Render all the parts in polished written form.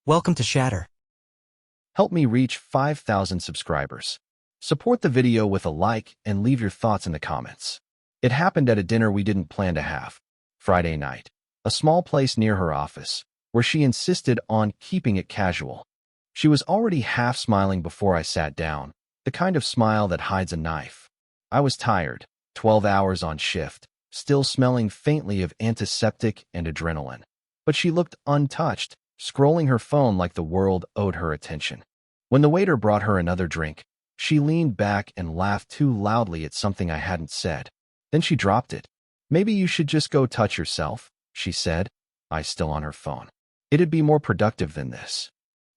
Welcome to Shatter. Help me reach 5,000 subscribers. Support the video with a like and leave your thoughts in the comments. It happened at a dinner we didn't plan to have. Friday night. A small place near her office, where she insisted on keeping it casual. She was already half smiling before I sat down, the kind of smile that hides a knife. I was tired, 12 hours on shift, still smelling faintly of antiseptic and adrenaline. But she looked untouched, scrolling her phone like the world owed her attention. When the waiter brought her another drink, she leaned back and laughed too loudly at something I hadn't said. Then she dropped it. "Maybe you should just go touch yourself," she said, eyes still on her phone. "It'd be more productive than this."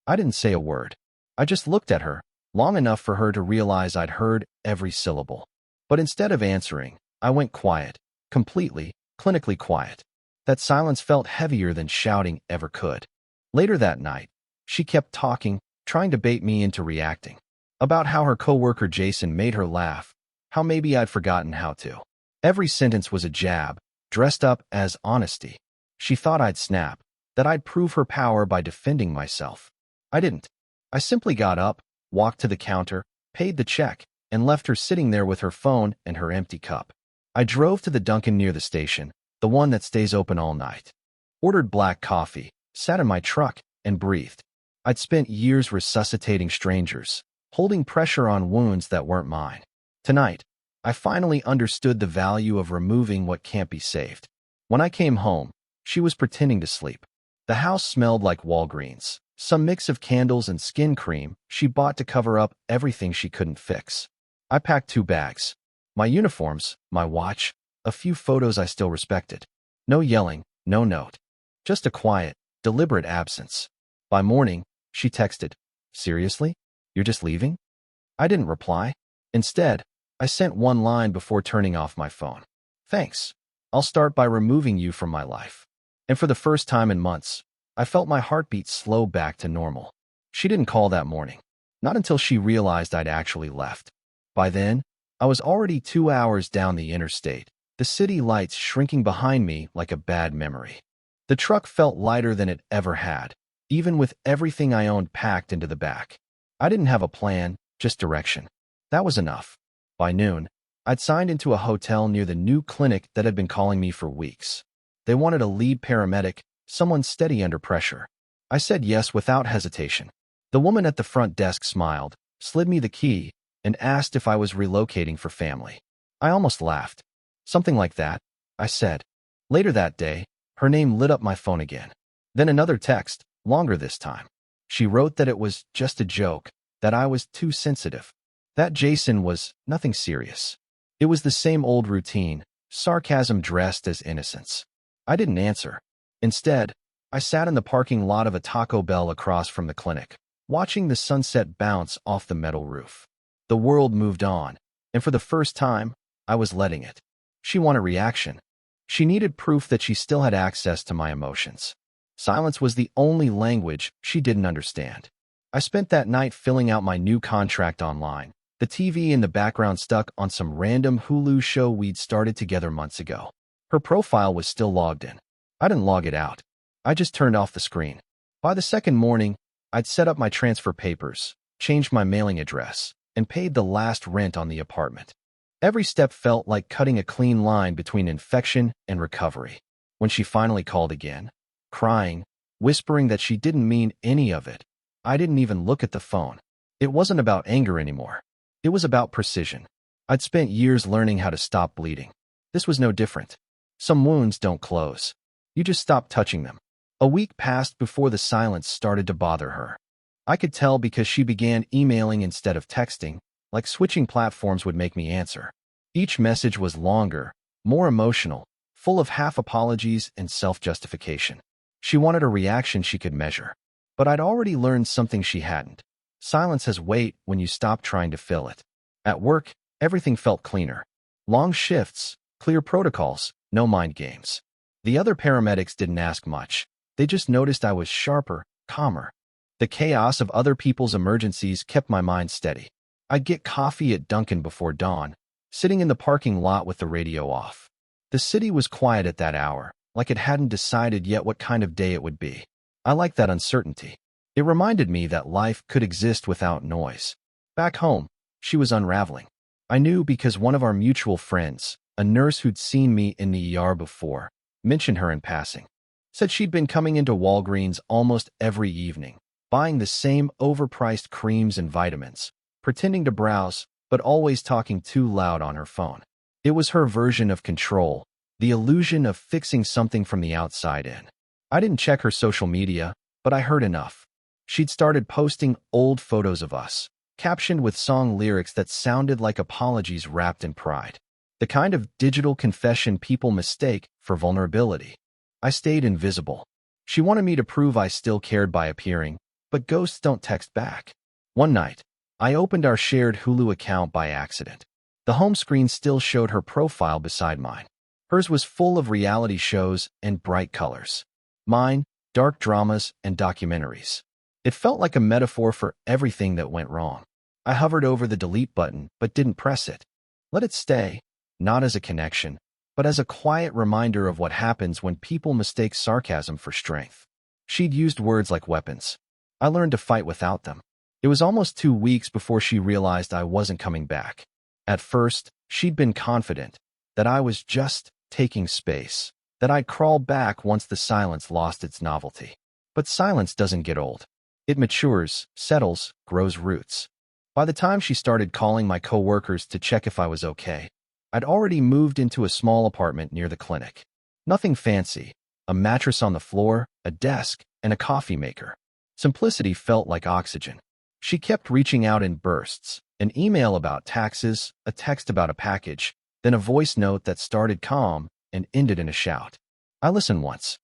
I didn't say a word. I just looked at her, long enough for her to realize I'd heard every syllable. But instead of answering, I went quiet, completely, clinically quiet. That silence felt heavier than shouting ever could. Later that night, she kept talking, trying to bait me into reacting. About how her coworker Jason made her laugh, how maybe I'd forgotten how to. Every sentence was a jab, dressed up as honesty. She thought I'd snap, that I'd prove her power by defending myself. I didn't. I simply got up, walked to the counter, paid the check, and left her sitting there with her phone and her empty cup. I drove to the Dunkin' near the station, the one that stays open all night. Ordered black coffee, sat in my truck, and breathed. I'd spent years resuscitating strangers, holding pressure on wounds that weren't mine. Tonight, I finally understood the value of removing what can't be saved. When I came home, she was pretending to sleep. The house smelled like Walgreens, some mix of candles and skin cream she bought to cover up everything she couldn't fix. I packed 2 bags. My uniforms, my watch, a few photos I still respected. No yelling, no note. Just a quiet, deliberate absence. By morning, she texted, "Seriously? You're just leaving?" I didn't reply. Instead, I sent one line before turning off my phone. "Thanks. I'll start by removing you from my life." And for the first time in months, I felt my heartbeat slow back to normal. She didn't call that morning. Not until she realized I'd actually left. By then, I was already 2 hours down the interstate, the city lights shrinking behind me like a bad memory. The truck felt lighter than it ever had, even with everything I owned packed into the back. I didn't have a plan, just direction. That was enough. By noon, I'd signed into a hotel near the new clinic that had been calling me for weeks. They wanted a lead paramedic, someone steady under pressure. I said yes without hesitation. The woman at the front desk smiled, slid me the key, and asked if I was relocating for family. I almost laughed. "Something like that," I said. Later that day, her name lit up my phone again. Then another text, longer this time. She wrote that it was just a joke, that I was too sensitive. That Jason was nothing serious. It was the same old routine, sarcasm dressed as innocence. I didn't answer. Instead, I sat in the parking lot of a Taco Bell across from the clinic, watching the sunset bounce off the metal roof. The world moved on, and for the first time, I was letting it. She wanted reaction. She needed proof that she still had access to my emotions. Silence was the only language she didn't understand. I spent that night filling out my new contract online, the TV in the background stuck on some random Hulu show we'd started together months ago. Her profile was still logged in. I didn't log it out. I just turned off the screen. By the second morning, I'd set up my transfer papers, changed my mailing address, and paid the last rent on the apartment. Every step felt like cutting a clean line between infection and recovery. When she finally called again, crying, whispering that she didn't mean any of it, I didn't even look at the phone. It wasn't about anger anymore. It was about precision. I'd spent years learning how to stop bleeding. This was no different. Some wounds don't close. You just stop touching them. A week passed before the silence started to bother her. I could tell because she began emailing instead of texting, like switching platforms would make me answer. Each message was longer, more emotional, full of half apologies and self-justification. She wanted a reaction she could measure. But I'd already learned something she hadn't. Silence has weight when you stop trying to fill it. At work, everything felt cleaner. Long shifts, clear protocols, no mind games. The other paramedics didn't ask much. They just noticed I was sharper, calmer. The chaos of other people's emergencies kept my mind steady. I'd get coffee at Dunkin' before dawn, sitting in the parking lot with the radio off. The city was quiet at that hour, like it hadn't decided yet what kind of day it would be. I liked that uncertainty. It reminded me that life could exist without noise. Back home, she was unraveling. I knew because one of our mutual friends, a nurse who'd seen me in the ER before, mentioned her in passing. Said she'd been coming into Walgreens almost every evening, buying the same overpriced creams and vitamins, pretending to browse, but always talking too loud on her phone. It was her version of control, the illusion of fixing something from the outside in. I didn't check her social media, but I heard enough. She'd started posting old photos of us, captioned with song lyrics that sounded like apologies wrapped in pride. The kind of digital confession people mistake for vulnerability. I stayed invisible. She wanted me to prove I still cared by appearing, but ghosts don't text back. One night, I opened our shared Hulu account by accident. The home screen still showed her profile beside mine. Hers was full of reality shows and bright colors. Mine, dark dramas and documentaries. It felt like a metaphor for everything that went wrong. I hovered over the delete button, but didn't press it. Let it stay, not as a connection, but as a quiet reminder of what happens when people mistake sarcasm for strength. She'd used words like weapons. I learned to fight without them. It was almost 2 weeks before she realized I wasn't coming back. At first, she'd been confident that I was just taking space, that I'd crawl back once the silence lost its novelty. But silence doesn't get old. It matures, settles, grows roots. By the time she started calling my coworkers to check if I was okay, I'd already moved into a small apartment near the clinic. Nothing fancy, a mattress on the floor, a desk, and a coffee maker. Simplicity felt like oxygen. She kept reaching out in bursts, an email about taxes, a text about a package, then a voice note that started calm and ended in a shout. I listened once.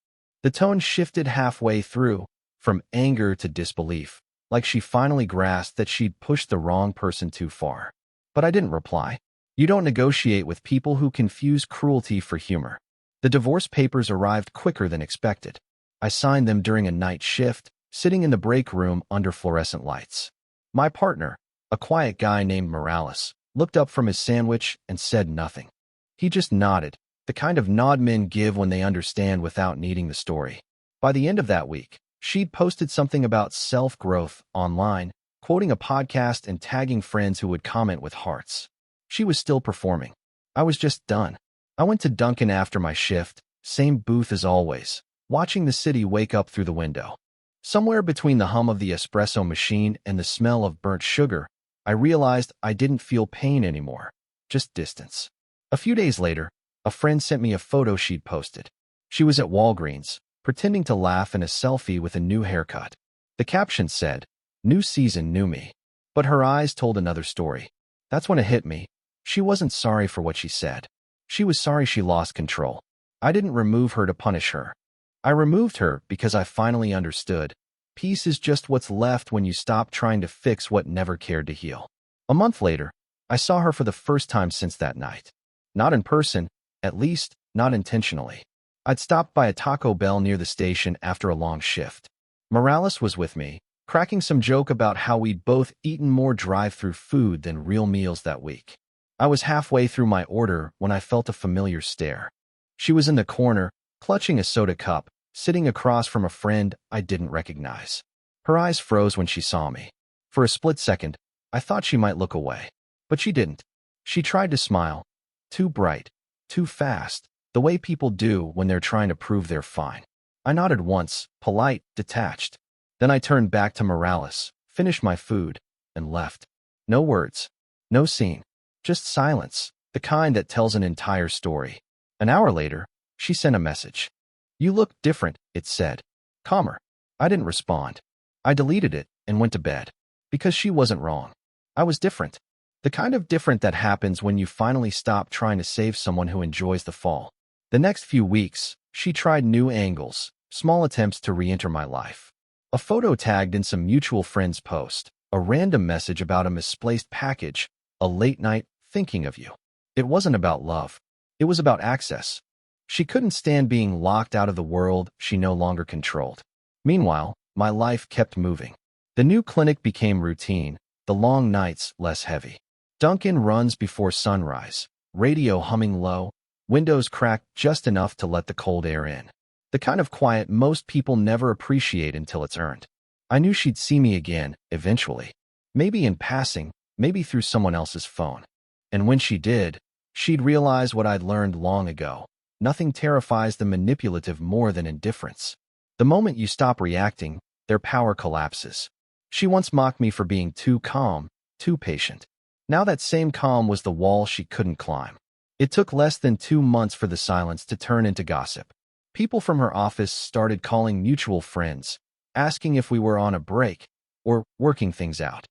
The tone shifted halfway through, from anger to disbelief, like she finally grasped that she'd pushed the wrong person too far. But I didn't reply. You don't negotiate with people who confuse cruelty for humor. The divorce papers arrived quicker than expected. I signed them during a night shift, sitting in the break room under fluorescent lights. My partner, a quiet guy named Morales, looked up from his sandwich and said nothing. He just nodded, the kind of nod men give when they understand without needing the story. By the end of that week, she'd posted something about self-growth online, quoting a podcast and tagging friends who would comment with hearts. She was still performing. I was just done. I went to Dunkin' after my shift, same booth as always, watching the city wake up through the window. Somewhere between the hum of the espresso machine and the smell of burnt sugar, I realized I didn't feel pain anymore, just distance. A few days later, a friend sent me a photo she'd posted. She was at Walgreens, pretending to laugh in a selfie with a new haircut. The caption said, "New season, new me." But her eyes told another story. That's when it hit me. She wasn't sorry for what she said. She was sorry she lost control. I didn't remove her to punish her. I removed her because I finally understood. Peace is just what's left when you stop trying to fix what never cared to heal. A month later, I saw her for the first time since that night. Not in person, at least not intentionally. I'd stopped by a Taco Bell near the station after a long shift. Morales was with me, cracking some joke about how we'd both eaten more drive-through food than real meals that week. I was halfway through my order when I felt a familiar stare. She was in the corner, clutching a soda cup, sitting across from a friend I didn't recognize. Her eyes froze when she saw me. For a split second, I thought she might look away. But she didn't. She tried to smile. Too bright, too fast, the way people do when they're trying to prove they're fine. I nodded once, polite, detached. Then I turned back to Morales, finished my food, and left. No words. No scene. Just silence, the kind that tells an entire story. An hour later, she sent a message. "You look different," it said. Calmer. I didn't respond. I deleted it and went to bed. Because she wasn't wrong. I was different. The kind of different that happens when you finally stop trying to save someone who enjoys the fall. The next few weeks, she tried new angles, small attempts to re-enter my life. A photo tagged in some mutual friends' post, a random message about a misplaced package, a late night thinking of you. It wasn't about love. It was about access. She couldn't stand being locked out of the world she no longer controlled. Meanwhile, my life kept moving. The new clinic became routine, the long nights less heavy. Dunkin' runs before sunrise, radio humming low, windows cracked just enough to let the cold air in. The kind of quiet most people never appreciate until it's earned. I knew she'd see me again, eventually. Maybe in passing, maybe through someone else's phone. And when she did, she'd realize what I'd learned long ago. Nothing terrifies the manipulative more than indifference. The moment you stop reacting, their power collapses. She once mocked me for being too calm, too patient. Now that same calm was the wall she couldn't climb. It took less than 2 months for the silence to turn into gossip. People from her office started calling mutual friends, asking if we were on a break or working things out.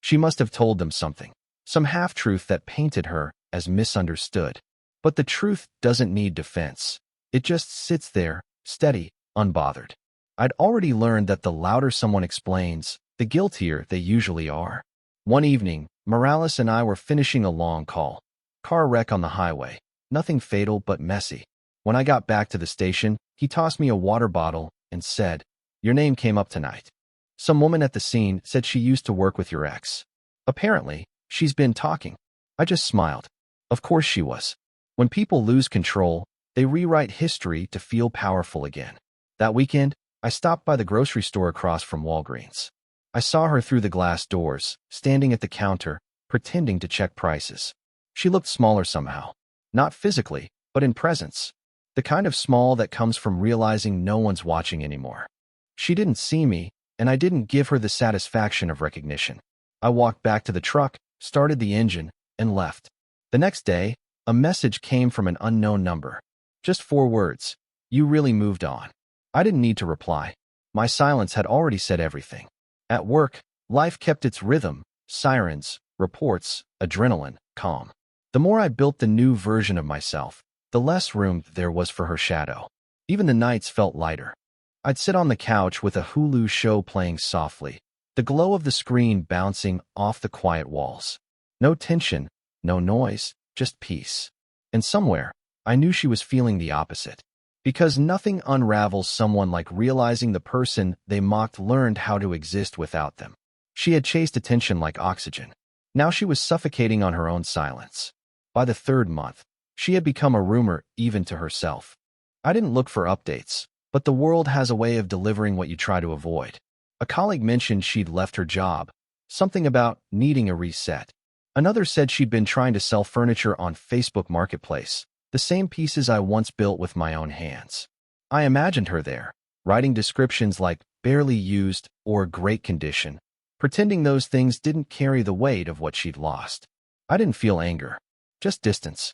She must have told them something, some half-truth that painted her as misunderstood. But the truth doesn't need defense. It just sits there, steady, unbothered. I'd already learned that the louder someone explains, the guiltier they usually are. One evening, Morales and I were finishing a long call. Car wreck on the highway. Nothing fatal but messy. When I got back to the station, he tossed me a water bottle and said, "Your name came up tonight. Some woman at the scene said she used to work with your ex. Apparently, she's been talking." I just smiled. Of course she was. When people lose control, they rewrite history to feel powerful again. That weekend, I stopped by the grocery store across from Walgreens. I saw her through the glass doors, standing at the counter, pretending to check prices. She looked smaller somehow. Not physically, but in presence. The kind of small that comes from realizing no one's watching anymore. She didn't see me, and I didn't give her the satisfaction of recognition. I walked back to the truck, started the engine, and left. The next day, a message came from an unknown number. Just 4 words. "You really moved on." I didn't need to reply. My silence had already said everything. At work, life kept its rhythm, sirens, reports, adrenaline, calm. The more I built the new version of myself, the less room there was for her shadow. Even the nights felt lighter. I'd sit on the couch with a Hulu show playing softly, the glow of the screen bouncing off the quiet walls. No tension, no noise, just peace. And somewhere, I knew she was feeling the opposite. Because nothing unravels someone like realizing the person they mocked learned how to exist without them. She had chased attention like oxygen. Now she was suffocating on her own silence. By the 3rd month, she had become a rumor even to herself. I didn't look for updates, but the world has a way of delivering what you try to avoid. A colleague mentioned she'd left her job, something about needing a reset. Another said she'd been trying to sell furniture on Facebook Marketplace, the same pieces I once built with my own hands. I imagined her there, writing descriptions like barely used or great condition, pretending those things didn't carry the weight of what she'd lost. I didn't feel anger, just distance.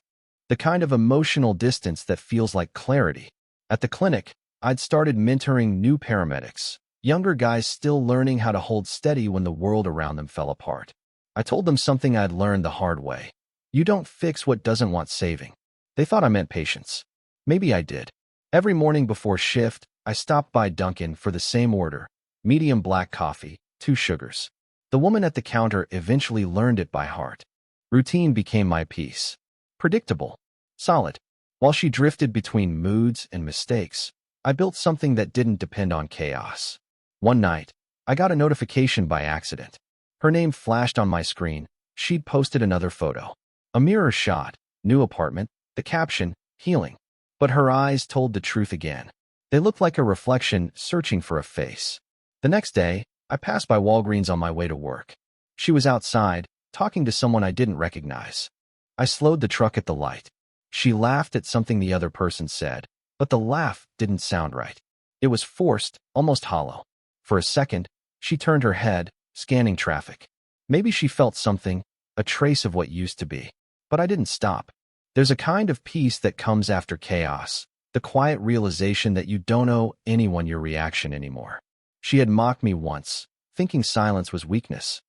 The kind of emotional distance that feels like clarity. At the clinic, I'd started mentoring new paramedics, younger guys still learning how to hold steady when the world around them fell apart. I told them something I'd learned the hard way. You don't fix what doesn't want saving. They thought I meant patience. Maybe I did. Every morning before shift, I stopped by Dunkin' for the same order, medium black coffee, 2 sugars. The woman at the counter eventually learned it by heart. Routine became my peace. Predictable. Solid. While she drifted between moods and mistakes, I built something that didn't depend on chaos. One night, I got a notification by accident. Her name flashed on my screen. She'd posted another photo. A mirror shot, new apartment, the caption, healing. But her eyes told the truth again. They looked like a reflection searching for a face. The next day, I passed by Walgreens on my way to work. She was outside, talking to someone I didn't recognize. I slowed the truck at the light. She laughed at something the other person said, but the laugh didn't sound right. It was forced, almost hollow. For a second, she turned her head, scanning traffic. Maybe she felt something, a trace of what used to be. But I didn't stop. There's a kind of peace that comes after chaos, the quiet realization that you don't owe anyone your reaction anymore. She had mocked me once, thinking silence was weakness.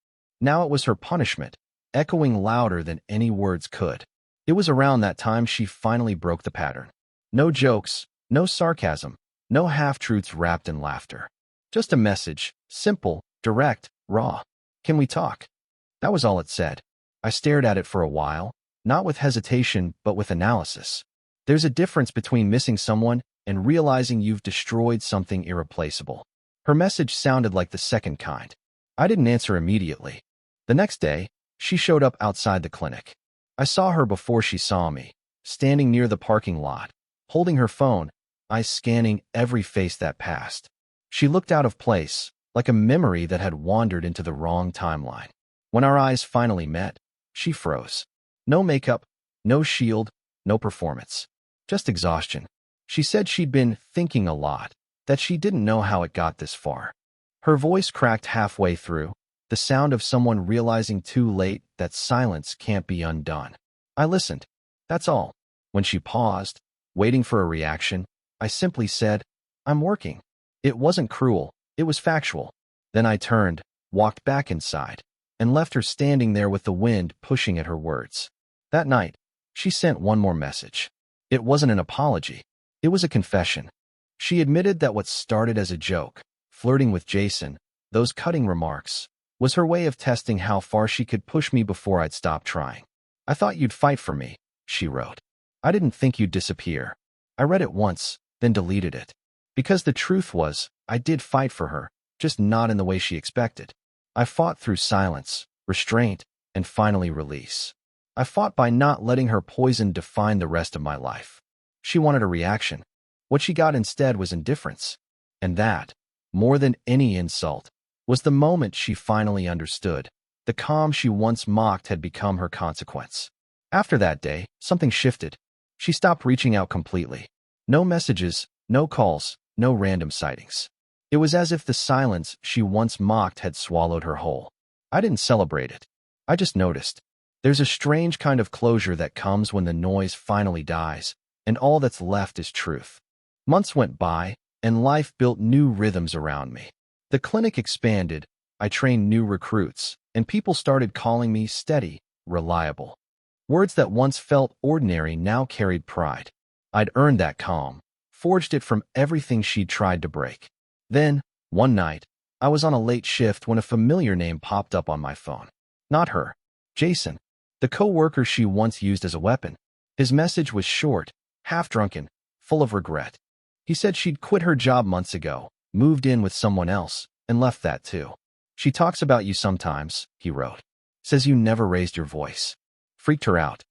Now it was her punishment, echoing louder than any words could. It was around that time she finally broke the pattern. No jokes, no sarcasm, no half-truths wrapped in laughter. Just a message, simple, direct, raw. "Can we talk?" That was all it said. I stared at it for a while, not with hesitation, but with analysis. There's a difference between missing someone and realizing you've destroyed something irreplaceable. Her message sounded like the second kind. I didn't answer immediately. The next day, she showed up outside the clinic. I saw her before she saw me, standing near the parking lot, holding her phone, eyes scanning every face that passed. She looked out of place, like a memory that had wandered into the wrong timeline. When our eyes finally met, she froze. No makeup, no shield, no performance. Just exhaustion. She said she'd been thinking a lot, that she didn't know how it got this far. Her voice cracked halfway through, the sound of someone realizing too late that silence can't be undone. I listened. That's all. When she paused, waiting for a reaction, I simply said, "I'm working." It wasn't cruel, it was factual. Then I turned, walked back inside, and left her standing there with the wind pushing at her words. That night, she sent one more message. It wasn't an apology. It was a confession. She admitted that what started as a joke, flirting with Jason, those cutting remarks, was her way of testing how far she could push me before I'd stop trying. "I thought you'd fight for me," she wrote. "I didn't think you'd disappear." I read it once, then deleted it. Because the truth was, I did fight for her, just not in the way she expected. I fought through silence, restraint, and finally release. I fought by not letting her poison define the rest of my life. She wanted a reaction. What she got instead was indifference. And that, more than any insult, was the moment she finally understood. The calm she once mocked had become her consequence. After that day, something shifted. She stopped reaching out completely. No messages, no calls, no random sightings. It was as if the silence she once mocked had swallowed her whole. I didn't celebrate it. I just noticed. There's a strange kind of closure that comes when the noise finally dies, and all that's left is truth. Months went by, and life built new rhythms around me. The clinic expanded, I trained new recruits, and people started calling me steady, reliable. Words that once felt ordinary now carried pride. I'd earned that calm, forged it from everything she'd tried to break. Then, one night, I was on a late shift when a familiar name popped up on my phone. Not her. Jason, the co-worker she once used as a weapon. His message was short, half-drunken, full of regret. He said she'd quit her job months ago, moved in with someone else, and left that too. "She talks about you sometimes," he wrote. "Says you never raised your voice." Freaked her out.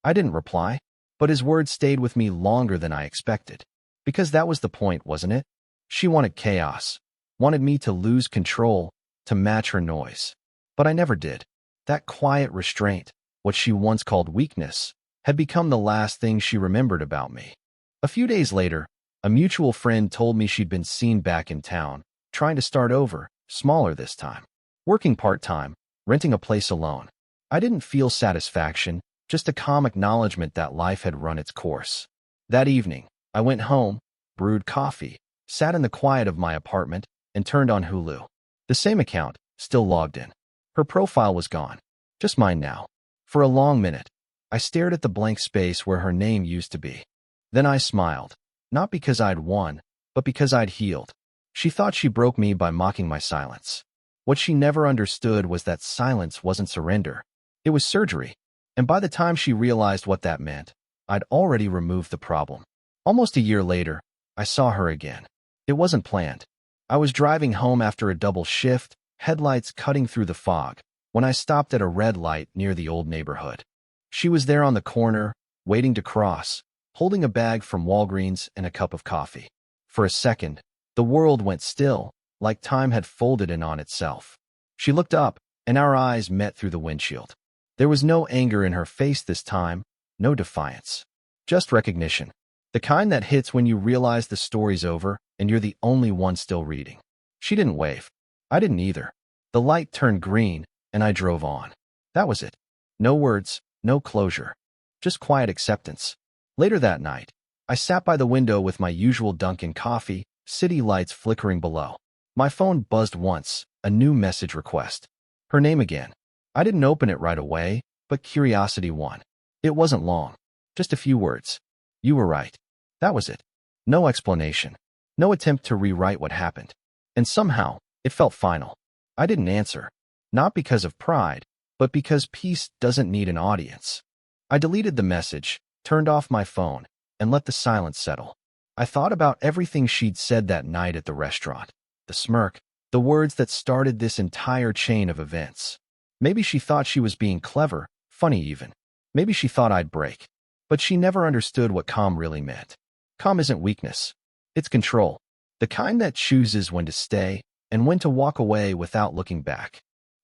I didn't reply, but his words stayed with me longer than I expected. Because that was the point, wasn't it? She wanted chaos, wanted me to lose control, to match her noise. But I never did. That quiet restraint, what she once called weakness, had become the last thing she remembered about me. A few days later, a mutual friend told me she'd been seen back in town, trying to start over, smaller this time. Working part-time, renting a place alone. I didn't feel satisfaction, just a calm acknowledgement that life had run its course. That evening, I went home, brewed coffee, sat in the quiet of my apartment, and turned on Hulu. The same account, still logged in. Her profile was gone. Just mine now. For a long minute, I stared at the blank space where her name used to be. Then I smiled, not because I'd won, but because I'd healed. She thought she broke me by mocking my silence. What she never understood was that silence wasn't surrender. It was surgery. And by the time she realized what that meant, I'd already removed the problem. Almost a year later, I saw her again. It wasn't planned. I was driving home after a double shift, headlights cutting through the fog, when I stopped at a red light near the old neighborhood. She was there on the corner, waiting to cross, holding a bag from Walgreens and a cup of coffee. For a second, the world went still, like time had folded in on itself. She looked up, and our eyes met through the windshield. There was no anger in her face this time, no defiance. Just recognition. The kind that hits when you realize the story's over and you're the only one still reading. She didn't wave. I didn't either. The light turned green, and I drove on. That was it. No words, no closure. Just quiet acceptance. Later that night, I sat by the window with my usual Dunkin' coffee, city lights flickering below. My phone buzzed once, a new message request. Her name again. I didn't open it right away, but curiosity won. It wasn't long. Just a few words. "You were right." That was it. No explanation. No attempt to rewrite what happened. And somehow, it felt final. I didn't answer. Not because of pride, but because peace doesn't need an audience. I deleted the message, turned off my phone, and let the silence settle. I thought about everything she'd said that night at the restaurant. The smirk, the words that started this entire chain of events. Maybe she thought she was being clever, funny even. Maybe she thought I'd break. But she never understood what calm really meant. Calm isn't weakness. It's control. The kind that chooses when to stay and went to walk away without looking back.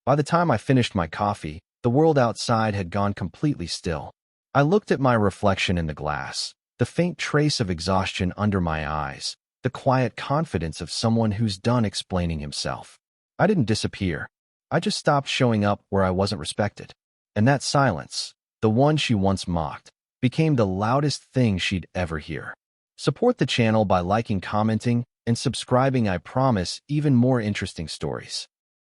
By the time I finished my coffee, the world outside had gone completely still. I looked at my reflection in the glass, the faint trace of exhaustion under my eyes, the quiet confidence of someone who's done explaining himself. I didn't disappear. I just stopped showing up where I wasn't respected. And that silence, the one she once mocked, became the loudest thing she'd ever hear. Support the channel by liking, commenting, and subscribing. I promise even more interesting stories.